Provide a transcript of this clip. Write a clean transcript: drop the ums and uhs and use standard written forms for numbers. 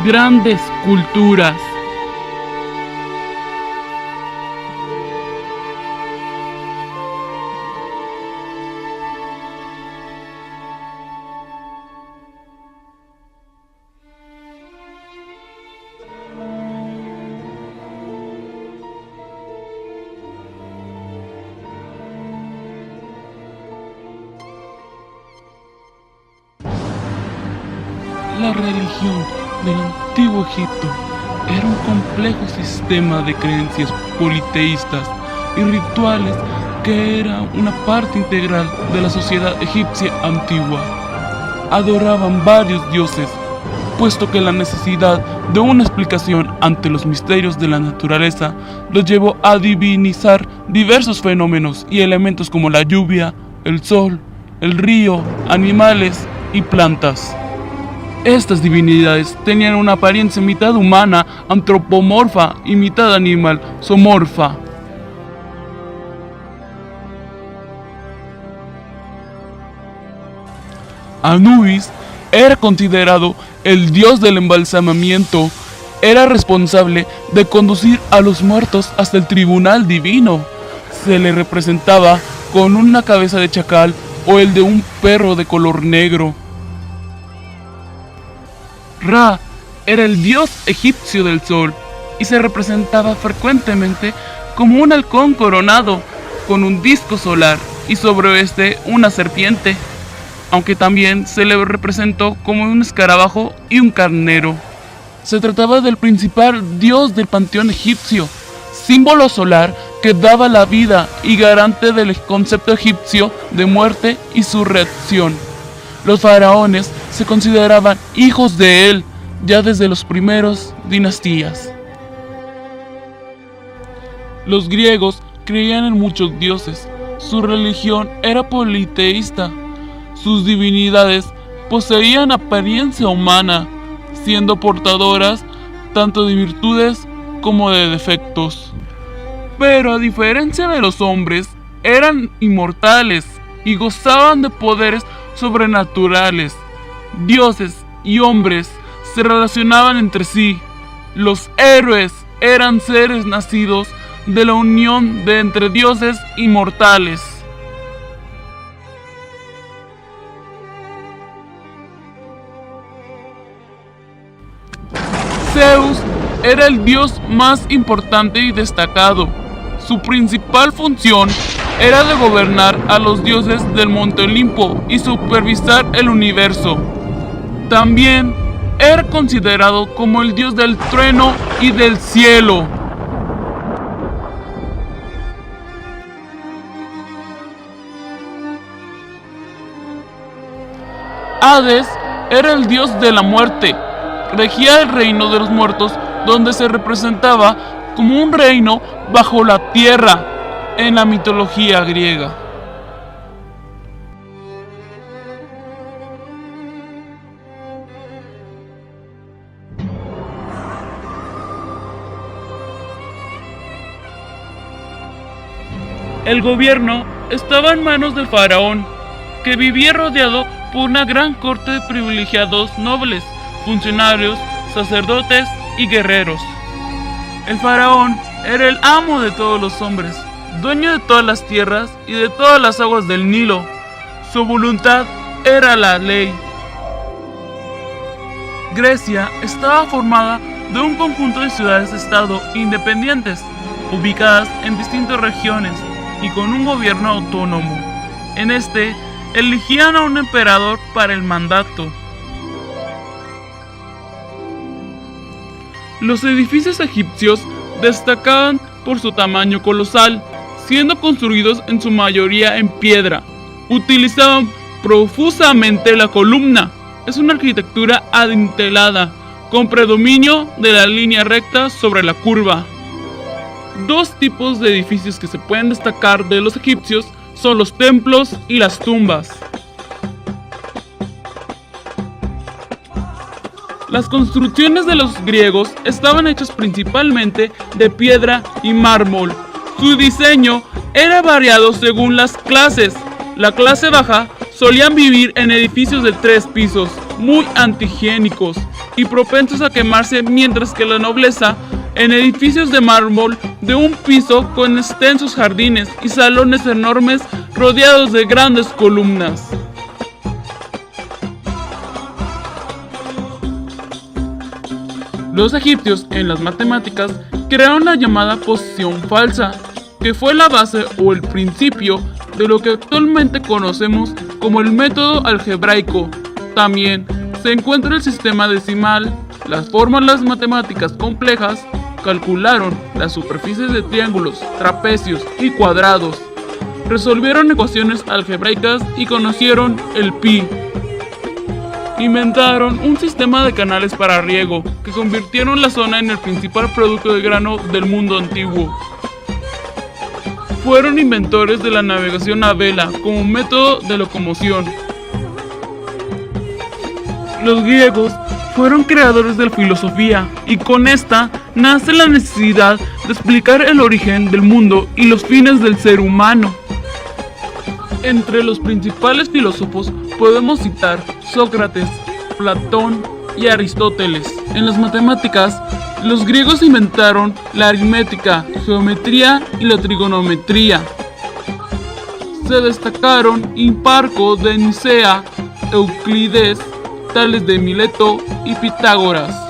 grandes culturas. La religión del antiguo Egipto era un complejo sistema de creencias politeístas y rituales que era una parte integral de la sociedad egipcia antigua. Adoraban varios dioses, puesto que la necesidad de una explicación ante los misterios de la naturaleza los llevó a divinizar diversos fenómenos y elementos como la lluvia, el sol, el río, animales y plantas. Estas divinidades tenían una apariencia mitad humana, antropomorfa, y mitad animal, zoomorfa. Anubis era considerado el dios del embalsamamiento. Era responsable de conducir a los muertos hasta el tribunal divino. Se le representaba con una cabeza de chacal o el de un perro de color negro. Ra era el dios egipcio del sol y se representaba frecuentemente como un halcón coronado con un disco solar y sobre este una serpiente, aunque también se le representó como un escarabajo y un carnero. Se trataba del principal dios del panteón egipcio, símbolo solar que daba la vida y garante del concepto egipcio de muerte y resurrección. Los faraones se consideraban hijos de él ya desde las primeras dinastías. Los griegos creían en muchos dioses. Su religión era politeísta. Sus divinidades poseían apariencia humana, siendo portadoras tanto de virtudes como de defectos. Pero a diferencia de los hombres, eran inmortales y gozaban de poderes sobrenaturales. Dioses y hombres se relacionaban entre sí. Los héroes eran seres nacidos de la unión de entre dioses inmortales. Zeus era el dios más importante y destacado. Su principal función era de gobernar a los dioses del Monte Olimpo y supervisar el universo. También era considerado como el dios del trueno y del cielo. Hades era el dios de la muerte. Regía el reino de los muertos, donde se representaba como un reino bajo la tierra en la mitología griega. El gobierno estaba en manos del faraón, que vivía rodeado por una gran corte de privilegiados nobles, funcionarios, sacerdotes y guerreros. El faraón era el amo de todos los hombres, dueño de todas las tierras y de todas las aguas del Nilo. Su voluntad era la ley. Grecia estaba formada de un conjunto de ciudades-estado independientes, ubicadas en distintas regiones y con un gobierno autónomo. En este, elegían a un emperador para el mandato. Los edificios egipcios destacaban por su tamaño colosal, siendo construidos en su mayoría en piedra. Utilizaban profusamente la columna. Es una arquitectura adintelada, con predominio de la línea recta sobre la curva. Dos tipos de edificios que se pueden destacar de los egipcios son los templos y las tumbas. Las construcciones de los griegos estaban hechas principalmente de piedra y mármol. Su diseño era variado según las clases. La clase baja solían vivir en edificios de 3 pisos, muy antihigiénicos, y propensos a quemarse, mientras que la nobleza en edificios de mármol de un piso con extensos jardines y salones enormes rodeados de grandes columnas. Los egipcios en las matemáticas crearon la llamada posición falsa, que fue la base o el principio de lo que actualmente conocemos como el método algebraico. También se encuentra el sistema decimal. Las fórmulas matemáticas complejas calcularon las superficies de triángulos, trapecios y cuadrados. Resolvieron ecuaciones algebraicas y conocieron el pi. Inventaron un sistema de canales para riego que convirtieron la zona en el principal producto de grano del mundo antiguo. Fueron inventores de la navegación a vela como método de locomoción. Los griegos fueron creadores de la filosofía y con esta nace la necesidad de explicar el origen del mundo y los fines del ser humano. Entre los principales filósofos podemos citar Sócrates, Platón y Aristóteles. En las matemáticas, los griegos inventaron la aritmética, geometría y la trigonometría. Se destacaron Hiparco de Nicea, Euclides, Tales de Mileto y Pitágoras.